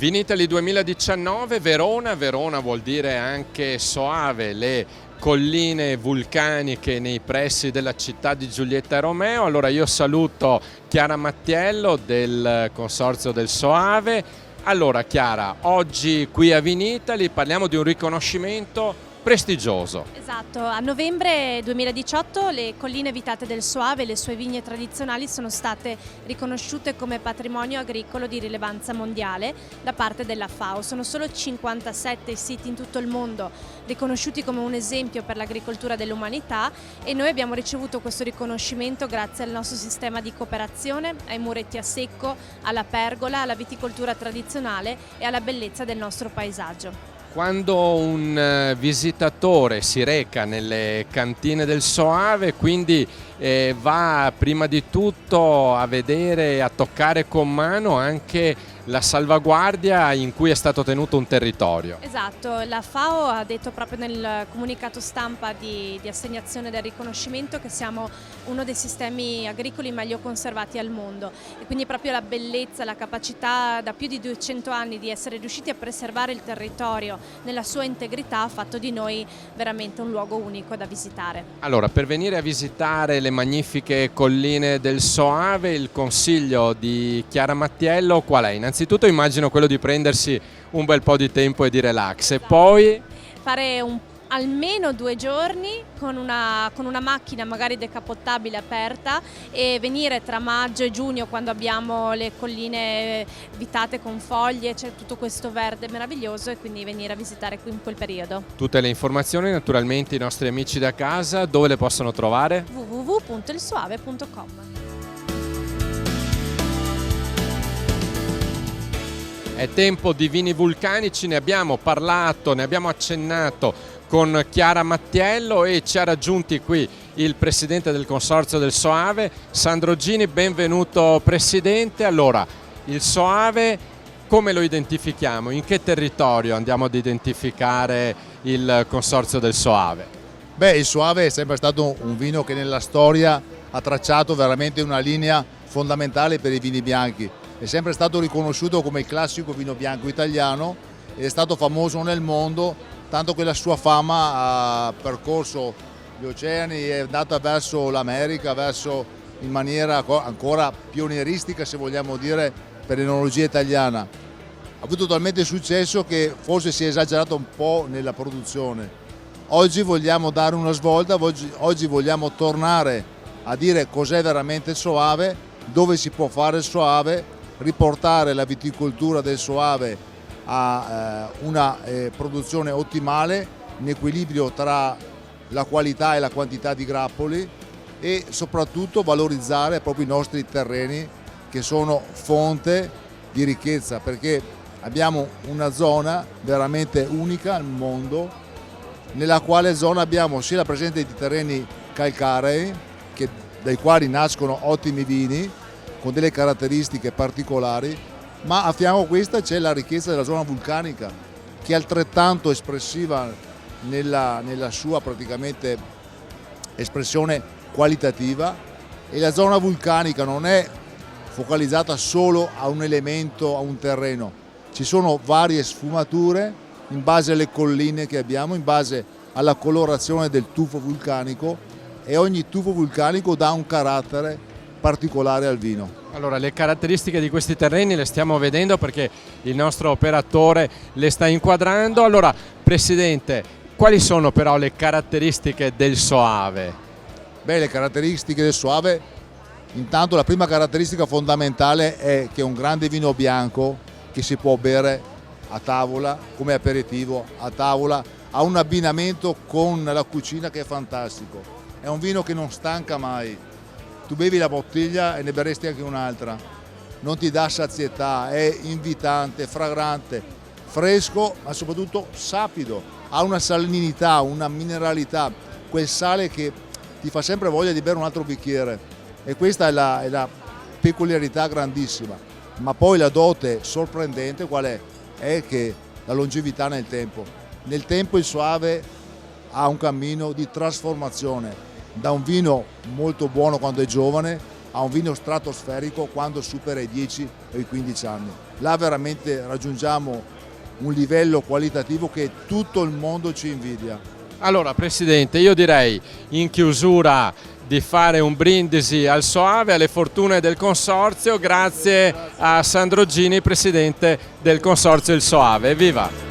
Vinitaly 2019, Verona. Verona vuol dire anche Soave, le colline vulcaniche nei pressi della città di Giulietta Romeo. Allora io saluto Chiara Mattiello del Consorzio del Soave. Allora Chiara, oggi qui a Vinitaly parliamo di un riconoscimento prestigioso. Esatto, a novembre 2018 le colline vitate del Soave e le sue vigne tradizionali sono state riconosciute come patrimonio agricolo di rilevanza mondiale da parte della FAO. Sono solo 57 siti in tutto il mondo riconosciuti come un esempio per l'agricoltura dell'umanità e noi abbiamo ricevuto questo riconoscimento grazie al nostro sistema di cooperazione, ai muretti a secco, alla pergola, alla viticoltura tradizionale e alla bellezza del nostro paesaggio. Quando un visitatore si reca nelle cantine del Soave, quindi va prima di tutto a vedere e a toccare con mano anche la salvaguardia in cui è stato tenuto un territorio. Esatto, la FAO ha detto proprio nel comunicato stampa di assegnazione del riconoscimento che siamo uno dei sistemi agricoli meglio conservati al mondo e quindi proprio la bellezza, la capacità da più di 200 anni di essere riusciti a preservare il territorio nella sua integrità ha fatto di noi veramente un luogo unico da visitare. Allora, per venire a visitare le magnifiche colline del Soave, il consiglio di Chiara Mattiello qual è? Innanzitutto immagino quello di prendersi un bel po' di tempo e di relax e poi fare almeno 2 giorni con una macchina magari decapottabile aperta e venire tra maggio e giugno quando abbiamo le colline vitate con foglie, c'è tutto questo verde meraviglioso e quindi venire a visitare qui in quel periodo. Tutte le informazioni naturalmente i nostri amici da casa dove le possono trovare? www.ilsoave.com. È tempo di vini vulcanici, ne abbiamo parlato, ne abbiamo accennato con Chiara Mattiello e ci ha raggiunti qui il presidente del Consorzio del Soave, Sandro Gini. Benvenuto Presidente. Allora, il Soave come lo identifichiamo? In che territorio andiamo ad identificare il Consorzio del Soave? Beh, il Soave è sempre stato un vino che nella storia ha tracciato veramente una linea fondamentale per i vini bianchi. È sempre stato riconosciuto come il classico vino bianco italiano ed è stato famoso nel mondo, tanto che la sua fama ha percorso gli oceani e è andata verso l'America, in maniera ancora pionieristica, se vogliamo dire, per l'enologia italiana. Ha avuto talmente successo che forse si è esagerato un po' nella produzione. Oggi vogliamo dare una svolta, oggi vogliamo tornare a dire cos'è veramente il Soave, dove si può fare il Soave, riportare la viticoltura del Soave a una produzione ottimale, in equilibrio tra la qualità e la quantità di grappoli e soprattutto valorizzare proprio i nostri terreni che sono fonte di ricchezza, perché abbiamo una zona veramente unica al mondo nella quale zona abbiamo sia la presenza di terreni calcarei dai quali nascono ottimi vini con delle caratteristiche particolari, ma a fianco a questa c'è la ricchezza della zona vulcanica che è altrettanto espressiva nella sua praticamente espressione qualitativa e la zona vulcanica non è focalizzata solo a un elemento, a un terreno, ci sono varie sfumature in base alle colline che abbiamo, in base alla colorazione del tufo vulcanico e ogni tufo vulcanico dà un carattere particolare al vino. Allora, le caratteristiche di questi terreni le stiamo vedendo perché il nostro operatore le sta inquadrando. Allora, Presidente, quali sono però le caratteristiche del Soave? Beh, le caratteristiche del Soave, intanto la prima caratteristica fondamentale è che è un grande vino bianco che si può bere a tavola, come aperitivo, a tavola, ha un abbinamento con la cucina che è fantastico. È un vino che non stanca mai. Tu bevi la bottiglia e ne berresti anche un'altra, non ti dà sazietà, è invitante, fragrante, fresco ma soprattutto sapido, ha una salinità, una mineralità, quel sale che ti fa sempre voglia di bere un altro bicchiere e questa è la peculiarità grandissima, ma poi la dote sorprendente qual è? È che la longevità nel tempo. Nel tempo il Soave ha un cammino di trasformazione da un vino molto buono quando è giovane a un vino stratosferico quando supera i 10 o i 15 anni. Là veramente raggiungiamo un livello qualitativo che tutto il mondo ci invidia. Allora Presidente, io direi in chiusura di fare un brindisi al Soave, alle fortune del Consorzio, grazie a Sandro Gini, Presidente del Consorzio Il Soave. Evviva!